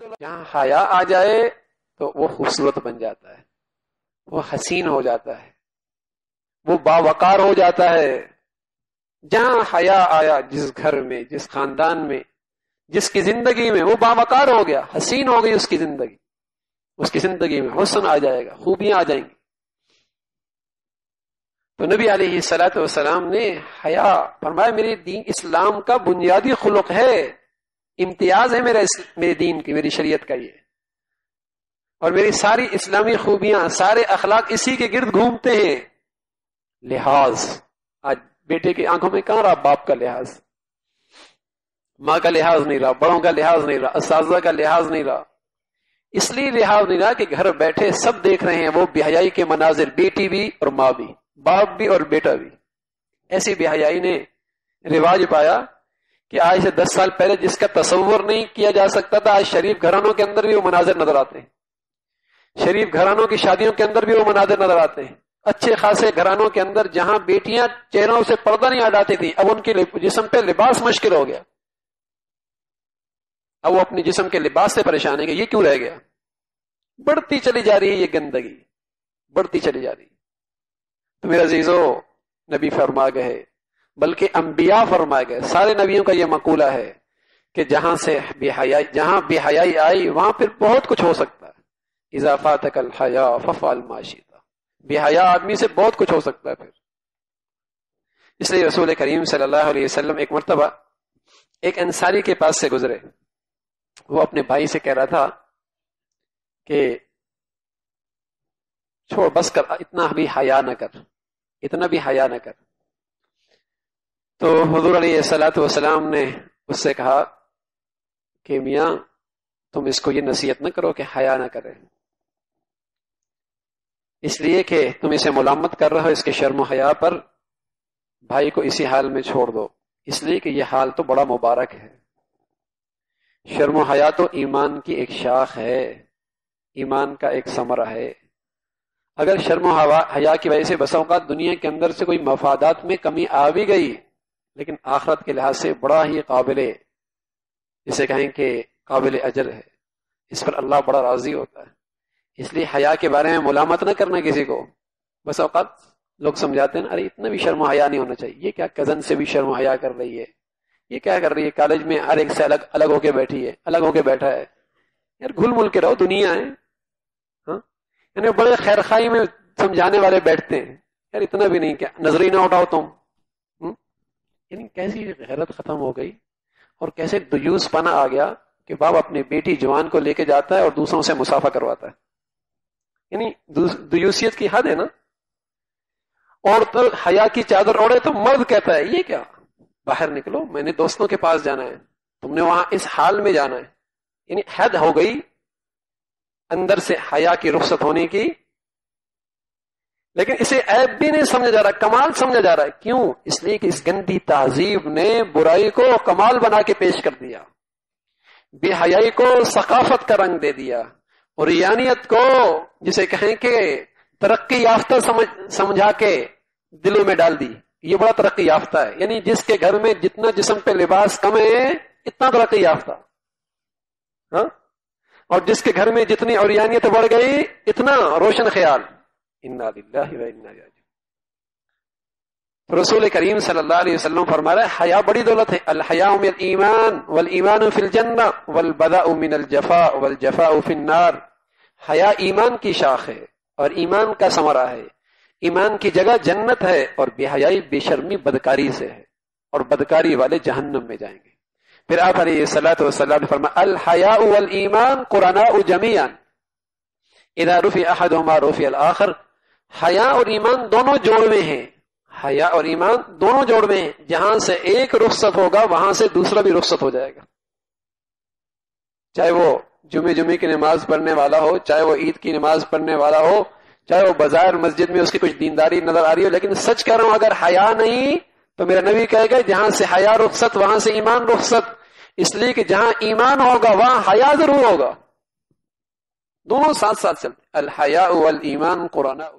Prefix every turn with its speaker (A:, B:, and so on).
A: جہاں حیا آ جائے تو وہ خوبصورت بن جاتا ہے، وہ حسین ہو جاتا ہے، وہ باوقار ہو جاتا ہے۔ جہاں حیا آیا، جس گھر میں، جس خاندان میں، جس کی زندگی میں، وہ باوقار ہو گیا، حسین ہو گئی اس کی زندگی، اس کی زندگی میں حسن آ جائے گا، خوبیاں آ جائیں گی۔ تو نبی علیہ الصلوۃ والسلام نے حیا فرمایا میرے دین اسلام کا بنیادی خلق ہے، امتیاز ہے میرے دین کی، میری شریعت کا یہ، اور میری ساری اسلامی خوبیاں، سارے اخلاق اسی کے گرد گھومتے ہیں۔ لحاظ، آج بیٹے کی آنکھوں میں کہاں رہا باپ کا لحاظ؟ ماں کا لحاظ نہیں رہا، بڑوں کا لحاظ نہیں رہا، اساتذہ کا لحاظ نہیں رہا۔ اس لیے لحاظ نہیں رہا کہ گھر بیٹھے سب دیکھ رہے ہیں وہ بے حیائی کے مناظر، بیٹی بھی اور ماں بھی، باپ بھی اور بیٹا بھی۔ ایسی بے حیائی نے رواج پایا کہ آج سے 10 سال پہلے جس کا تصور نہیں کیا جا سکتا تھا، آج شریف گھرانوں کے اندر بھی وہ مناظر نظر آتے ہیں، شریف گھرانوں کی شادیوں کے اندر بھی وہ مناظر نظر آتے ہیں۔ اچھے خاصے گھرانوں کے اندر جہاں بیٹیاں چہروں سے پردہ نہیں ہٹاتی تھیں، اب ان کے جسم پہ لباس مشکل ہو گیا، اب وہ اپنے جسم کے لباس سے پریشان ہے کہ یہ کیوں رہ گیا۔ بڑھتی چلی جا رہی ہے یہ گندگی، بڑھتی چلی جا رہی ہے۔ تو میرے عزیزو، نبی فرما گئے، بلکہ انبیاء فرما گئے، سارے نبیوں کا یہ مقولہ ہے کہ جہاں بے حیائی آئی وہاں پھر بہت کچھ ہو سکتا ہے۔ اذا فاتک الحیا ففعل ما شئت، بے حیا آدمی سے بہت کچھ ہو سکتا ہے پھر۔ اس لیے رسول کریم صلی اللہ علیہ وسلم ایک مرتبہ ایک انصاری کے پاس سے گزرے، وہ اپنے بھائی سے کہہ رہا تھا کہ چھوڑ بس کر، اتنا بھی حیا نہ کر، اتنا بھی حیا نہ کر۔ تو حضور علیہ الصلوۃ والسلام نے اس سے کہا کہ میاں تم اس کو یہ نصیحت نہ کرو کہ حیا نہ کرے، اس لیے کہ تم اسے ملامت کر رہے ہو اس کے شرم و حیا پر، بھائی کو اسی حال میں چھوڑ دو، اس لیے کہ یہ حال تو بڑا مبارک ہے۔ شرم و حیا تو ایمان کی ایک شاخ ہے، ایمان کا ایک ثمرہ ہے۔ اگر شرم و حیا کی وجہ سے بسا اوقات دنیا کے اندر سے کوئی مفادات میں کمی آ بھی گئی، لیکن آخرت کے لحاظ سے بڑا ہی قابل، جسے کہیں کہ قابل اجر ہے، اس پر اللہ بڑا راضی ہوتا ہے۔ اس لیے حیا کے بارے میں ملامت نہ کرنا کسی کو۔ بس اوقات لوگ سمجھاتے ہیں ارے اتنا بھی شرم و حیا نہیں ہونا چاہیے، یہ کیا کزن سے بھی شرم و حیا کر رہی ہے، یہ کیا کر رہی ہے، کالج میں ہر ایک سے الگ ہو کے بیٹھی ہے، الگ ہو کے بیٹھا ہے۔ یار گھل مل کے رہو، دنیا ہے۔ ہاں، یعنی بڑے خیر خائی میں سمجھانے والے بیٹھتے ہیں، یار اتنا بھی نہیں، کیا نظر ہی نہ اٹھاؤ تم۔ یعنی کیسی غیرت ختم ہو گئی اور کیسے دیوس پنا آ گیا کہ باپ اپنی بیٹی جوان کو لے کے جاتا ہے اور دوسروں سے مسافہ کرواتا ہے۔ یعنی دیوسیت کی حد ہے نا۔ اور تو حیا کی چادر اوڑے تو مرد کہتا ہے یہ کیا، باہر نکلو، میں نے دوستوں کے پاس جانا ہے، تم نے وہاں اس حال میں جانا ہے۔ یعنی حد ہو گئی اندر سے حیا کی رخصت ہونے کی، لیکن اسے عیب بھی نہیں سمجھا جا رہا، کمال سمجھا جا رہا ہے۔ کیوں؟ اس لیے کہ اس گندی تہذیب نے برائی کو کمال بنا کے پیش کر دیا، بے حیائی کو ثقافت کا رنگ دے دیا، اور یانیت کو جسے کہیں کہ ترقی یافتہ سمجھا کے دلوں میں ڈال دی، یہ بڑا ترقی یافتہ ہے۔ یعنی جس کے گھر میں جتنا جسم پہ لباس کم ہے اتنا ترقی یافتہ، ہاں، اور جس کے گھر میں جتنی اوریانیت بڑھ گئی اتنا روشن خیال۔ انا للہ و انا الیہ راجعون۔ رسول کریم صلی اللہ علیہ وسلم فرما رہا ہے حیا بڑی دولت ہے، الحیاء من الایمان والایمان فی الجنہ والبذاء من الجفاء والجفاء فی النار۔ حیا ایمان کی شاخ ہے اور ایمان کا ثمرہ ہے، ایمان کی جگہ جنت ہے، اور بے حیائی بے شرمی بدکاری سے ہے، اور بدکاری والے جہنم میں جائیں گے۔ پھر آپ علیہ الصلوۃ والسلام نے فرمایا الحیاء والایمان قرناء جمیعا اذا رفع احدهما رفع الاخر۔ حیا اور ایمان دونوں جوڑ میں ہیں، حیا اور ایمان دونوں جوڑ میں ہیں، جہاں سے ایک رخصت ہوگا وہاں سے دوسرا بھی رخصت ہو جائے گا، چاہے وہ جمعے کی نماز پڑھنے والا ہو، چاہے وہ عید کی نماز پڑھنے والا ہو، چاہے وہ بازار مسجد میں اس کی کچھ دینداری نظر آ رہی ہو، لیکن سچ کہہ رہا ہوں اگر حیا نہیں تو میرا نبی کہے گا جہاں سے حیا رخصت وہاں سے ایمان رخصت، اس لیے کہ جہاں ایمان ہوگا وہاں حیا ضرور ہوگا، دونوں ساتھ ساتھ چلتے۔ الحیاء والایمان قرناء۔